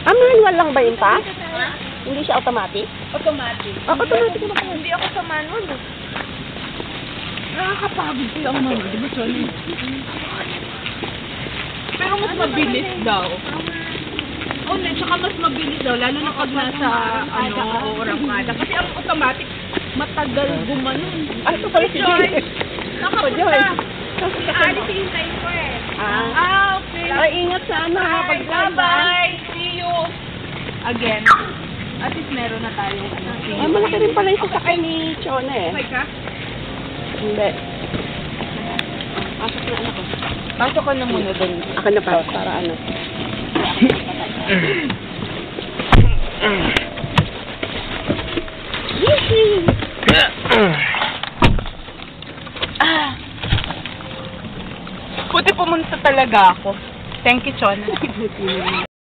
Ah, manual lang ba yun pa? Hindi siya automatic? Automatic. Ah, automatic naman pala. Hindi ako sa manual eh. Nakakapagod ko yung manual, di ba, Sonny? Pero mas mabilis daw. Oh, hindi, tsaka mas mabilis daw, lalo na pag nasa, orangkada. Kasi ang automatic, matagal gumanon. Ah, ito pala si Joy. Nakapunta. Alis yung time ko eh. Okay. Ay, ingat sana ha, pag-drive. Bye-bye. See you again. At least meron na tayong see you. Ay, malaki rin pala yung sasakay ni Chona eh. Okay ka? Hindi. Pasok na anak ko. Pasok ka na muna doon. Ako na pa, para ano. Puti pumunta talaga ako. Thank you, Chona.